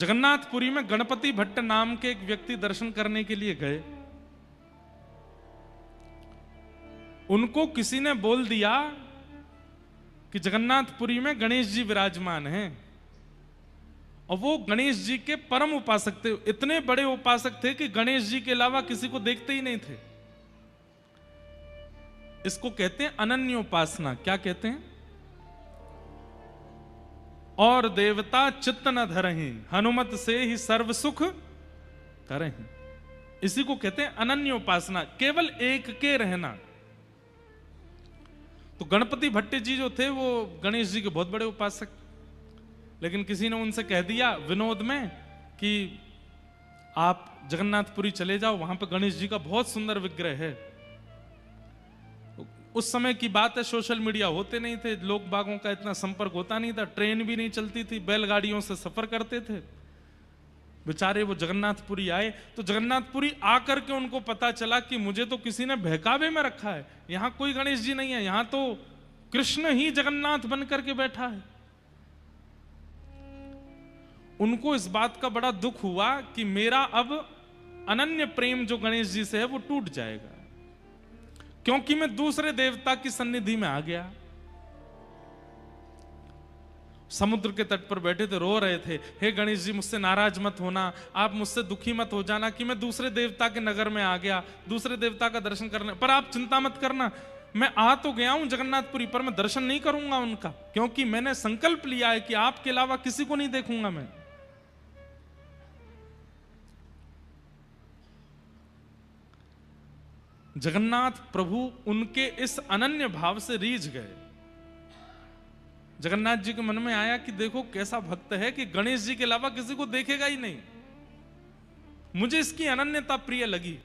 जगन्नाथपुरी में गणपति भट्ट नाम के एक व्यक्ति दर्शन करने के लिए गए। उनको किसी ने बोल दिया कि जगन्नाथपुरी में गणेश जी विराजमान हैं और वो गणेश जी के परम उपासक थे। इतने बड़े उपासक थे कि गणेश जी के अलावा किसी को देखते ही नहीं थे। इसको कहते हैं अनन्य उपासना। क्या कहते हैं? और देवता चित्त न धरहीं, हनुमत से ही सर्व सुख करहीं। इसी को कहते हैं अनन्य उपासना, केवल एक के रहना। तो गणपति भट्ट जी जो थे वो गणेश जी के बहुत बड़े उपासक, लेकिन किसी ने उनसे कह दिया विनोद में कि आप जगन्नाथपुरी चले जाओ, वहां पर गणेश जी का बहुत सुंदर विग्रह है। उस समय की बात है, सोशल मीडिया होते नहीं थे, लोग बागों का इतना संपर्क होता नहीं था, ट्रेन भी नहीं चलती थी, बैलगाड़ियों से सफर करते थे। बेचारे वो जगन्नाथपुरी आए तो जगन्नाथपुरी आकर के उनको पता चला कि मुझे तो किसी ने बहकावे में रखा है, यहां कोई गणेश जी नहीं है, यहां तो कृष्ण ही जगन्नाथ बन करके बैठा है। उनको इस बात का बड़ा दुख हुआ कि मेरा अब अनन्य प्रेम जो गणेश जी से है वो टूट जाएगा, क्योंकि मैं दूसरे देवता की सन्निधि में आ गया। समुद्र के तट पर बैठे थे, रो रहे थे, हे गणेश जी मुझसे नाराज मत होना, आप मुझसे दुखी मत हो जाना कि मैं दूसरे देवता के नगर में आ गया, दूसरे देवता का दर्शन करने, पर आप चिंता मत करना, मैं आ तो गया हूं जगन्नाथपुरी, पर मैं दर्शन नहीं करूंगा उनका, क्योंकि मैंने संकल्प लिया है कि आपके अलावा किसी को नहीं देखूंगा मैं। जगन्नाथ प्रभु उनके इस अनन्य भाव से रीझ गए। जगन्नाथ जी के मन में आया कि देखो कैसा भक्त है कि गणेश जी के अलावा किसी को देखेगा ही नहीं, मुझे इसकी अनन्यता प्रिय लगी।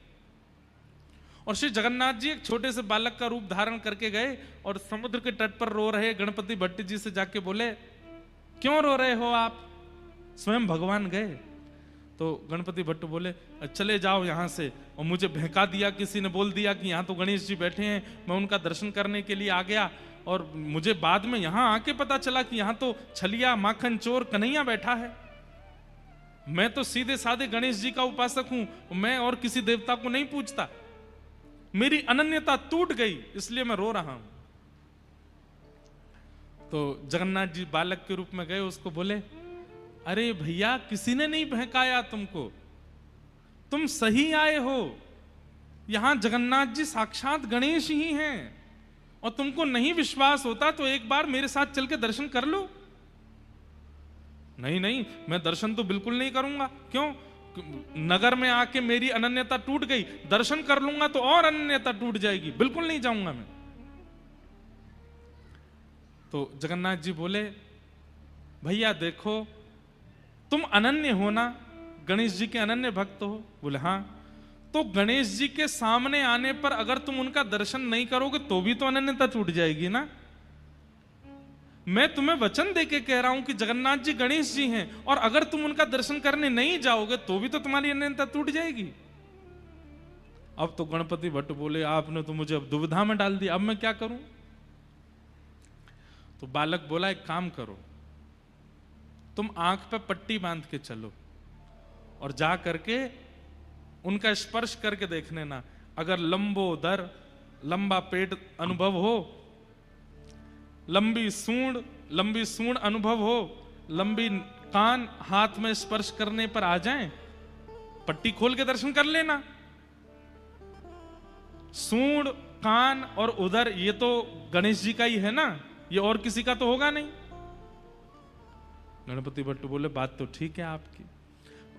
और श्री जगन्नाथ जी एक छोटे से बालक का रूप धारण करके गए और समुद्र के तट पर रो रहे गणपति भट्ट जी से जाके बोले, क्यों रो रहे हो आप? स्वयं भगवान गए तो गणपति भट्ट बोले, चले जाओ यहां से। और मुझे बहका दिया, किसी ने बोल दिया कि यहां तो गणेश जी बैठे हैं, मैं उनका दर्शन करने के लिए आ गया, और मुझे बाद में यहां आके पता चला कि यहां तो छलिया माखन चोर कन्हैया बैठा है। मैं तो सीधे साधे गणेश जी का उपासक हूं, मैं और किसी देवता को नहीं पूजता, मेरी अनन्यता टूट गई, इसलिए मैं रो रहा हूं। तो जगन्नाथ जी बालक के रूप में गए, उसको बोले, अरे भैया किसी ने नहीं बहकाया तुमको, तुम सही आए हो, यहां जगन्नाथ जी साक्षात गणेश ही हैं, और तुमको नहीं विश्वास होता तो एक बार मेरे साथ चल के दर्शन कर लो। नहीं नहीं, मैं दर्शन तो बिल्कुल नहीं करूंगा। क्यों? नगर में आके मेरी अनन्यता टूट गई, दर्शन कर लूंगा तो और अनन्यता टूट जाएगी, बिल्कुल नहीं जाऊंगा मैं। तो जगन्नाथ जी बोले, भैया देखो तुम अनन्य हो ना, गणेश जी के अनन्य भक्त हो? बोले हाँ। तो गणेश जी के सामने आने पर अगर तुम उनका दर्शन नहीं करोगे तो भी तो अनन्यता टूट जाएगी ना। मैं तुम्हें वचन देके कह रहा हूं कि जगन्नाथ जी गणेश जी हैं, और अगर तुम उनका दर्शन करने नहीं जाओगे तो भी तो तुम्हारी अनन्यता टूट जाएगी। अब तो गणपति भट्ट बोले, आपने तो मुझे अब दुविधा में डाल दिया, अब मैं क्या करूं? तो बालक बोला, एक काम करो, तुम आंख पे पट्टी बांध के चलो और जा करके उनका स्पर्श करके देख लेना, अगर लंबोदर लंबा पेट अनुभव हो, लंबी सूंड अनुभव हो, लंबी कान हाथ में स्पर्श करने पर आ जाएं, पट्टी खोल के दर्शन कर लेना। सूंड, कान और उदर ये तो गणेश जी का ही है ना, ये और किसी का तो होगा नहीं। गणपति भट्ट बोले, बात तो ठीक है आपकी।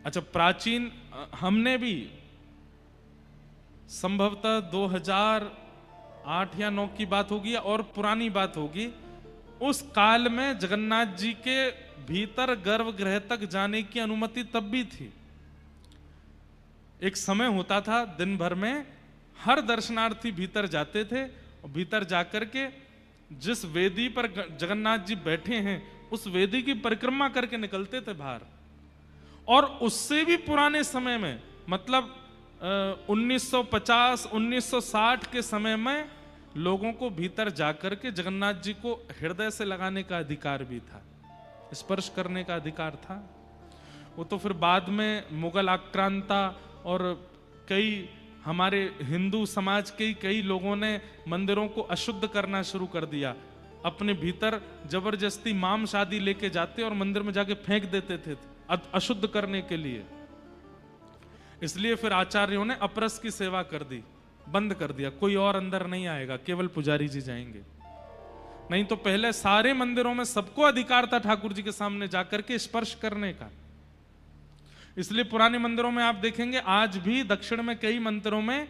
अच्छा, प्राचीन हमने भी संभवतः 2008 या 9 की बात होगी और पुरानी बात होगी, उस काल में जगन्नाथ जी के भीतर गर्भगृह तक जाने की अनुमति तब भी थी। एक समय होता था, दिन भर में हर दर्शनार्थी भीतर जाते थे, और भीतर जाकर के जिस वेदी पर जगन्नाथ जी बैठे हैं उस वेदी की परिक्रमा करके निकलते थे बाहर। और उससे भी पुराने समय में, मतलब 1950 1960 के समय में लोगों को भीतर जाकर के जगन्नाथ जी को हृदय से लगाने का अधिकार भी था, स्पर्श करने का अधिकार था। वो तो फिर बाद में मुगल आक्रांता और कई हमारे हिंदू समाज के कई लोगों ने मंदिरों को अशुद्ध करना शुरू कर दिया। अपने भीतर जबरदस्ती मांस आदि लेके जाते और मंदिर में जाके फेंक देते थे अशुद्ध करने के लिए। इसलिए फिर आचार्यों ने अपरस की सेवा कर दी, बंद कर दिया, कोई और अंदर नहीं आएगा, केवल पुजारी जी जाएंगे। नहीं तो पहले सारे मंदिरों में सबको अधिकार था ठाकुर जी के सामने जाकर के स्पर्श करने का। इसलिए पुराने मंदिरों में आप देखेंगे आज भी दक्षिण में कई मंदिरों में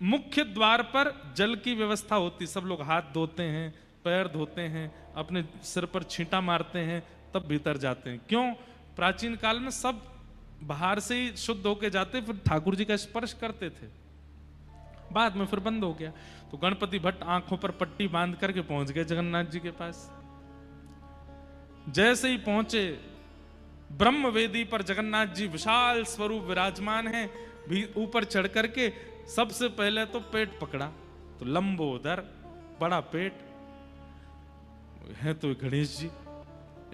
मुख्य द्वार पर जल की व्यवस्था होती, सब लोग हाथ धोते हैं, पैर धोते हैं, अपने सिर पर छींटा मारते हैं, तब भीतर जाते हैं। क्यों? प्राचीन काल में सब बाहर से ही शुद्ध होके जाते, फिर ठाकुर जी का स्पर्श करते थे। बाद में फिर बंद हो गया। तो गणपति भट्ट आंखों पर पट्टी बांध करके पहुंच गए जगन्नाथ जी के पास। जैसे ही पहुंचे, ब्रह्म वेदी पर जगन्नाथ जी विशाल स्वरूप विराजमान हैं, भी ऊपर चढ़ करके सबसे पहले तो पेट पकड़ा, तो लंबोदर बड़ा पेट है तो गणेश जी।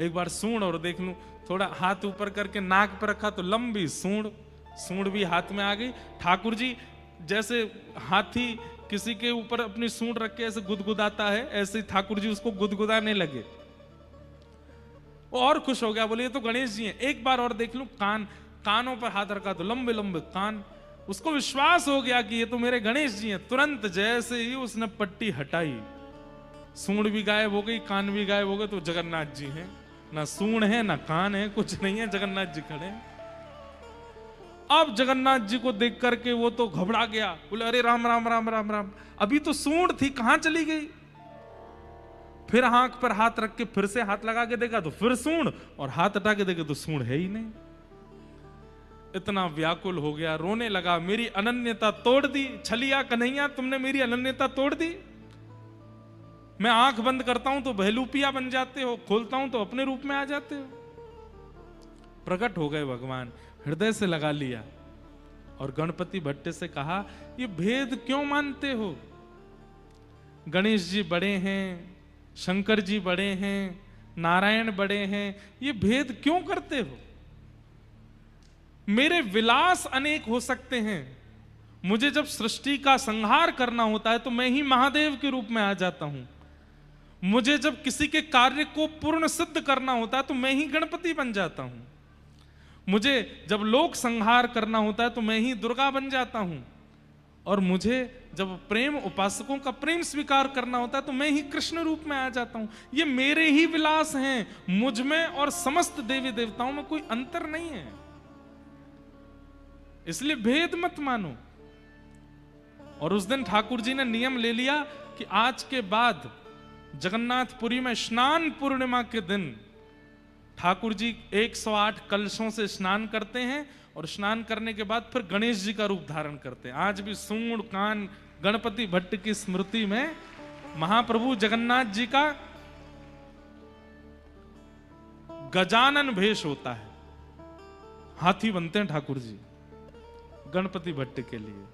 एक बार सूंड और देख लूं, थोड़ा हाथ ऊपर करके नाक पर रखा तो लंबी सूंड भी हाथ में आ गई। ठाकुर जी जैसे हाथी किसी के ऊपर अपनी सूंड रख के ऐसे गुदगुदाता है, ऐसे ठाकुर जी उसको गुदगुदाने लगे। वो और खुश हो गया, बोले ये तो गणेश जी हैं। एक बार और देख लूं, कानों पर हाथ रखा तो लंबे लंबे कान। उसको विश्वास हो गया कि ये तो मेरे गणेश जी हैं। तुरंत जैसे ही उसने पट्टी हटाई, सूंड भी गायब हो गई, कान भी गायब हो गए। तो जगन्नाथ जी हैं, ना सूंड है ना कान है, कुछ नहीं है, जगन्नाथ जी खड़े हैं। अब जगन्नाथ जी को देख करके वो तो घबरा गया, बोले अरे राम राम राम राम राम, अभी तो सूंड थी, कहां चली गई? फिर आंख पर हाथ रख के फिर से हाथ लगा के देखा तो फिर सूंड, और हाथ हटा के देखे तो सूंड है ही नहीं। इतना व्याकुल हो गया, रोने लगा, मेरी अनन्यता तोड़ दी छलिया कन्हैया, तुमने मेरी अनन्यता तोड़ दी। मैं आंख बंद करता हूं तो बहलूपिया बन जाते हो, खोलता हूं तो अपने रूप में आ जाते हो। प्रकट हो गए भगवान, हृदय से लगा लिया और गणपति भट्ट से कहा, ये भेद क्यों मानते हो? गणेश जी बड़े हैं, शंकर जी बड़े हैं, नारायण बड़े हैं, ये भेद क्यों करते हो? मेरे विलास अनेक हो सकते हैं, मुझे जब सृष्टि का संहार करना होता है तो मैं ही महादेव के रूप में आ जाता हूं। मुझे जब किसी के कार्य को पूर्ण सिद्ध करना होता है तो मैं ही गणपति बन जाता हूं। मुझे जब लोक संहार करना होता है तो मैं ही दुर्गा बन जाता हूं। और मुझे जब प्रेम उपासकों का प्रेम स्वीकार करना होता है तो मैं ही कृष्ण रूप में आ जाता हूं। ये मेरे ही विलास हैं, मुझ में और समस्त देवी देवताओं में कोई अंतर नहीं है। इसलिए भेद मत मानो। और उस दिन ठाकुर जी ने नियम ले लिया कि आज के बाद जगन्नाथपुरी में स्नान पूर्णिमा के दिन ठाकुर जी 108 कलशों से स्नान करते हैं और स्नान करने के बाद फिर गणेश जी का रूप धारण करते हैं। आज भी सूंड कान गणपति भट्ट की स्मृति में महाप्रभु जगन्नाथ जी का गजानन भेष होता है। हाथी बनते हैं ठाकुर जी गणपति भट्ट के लिए।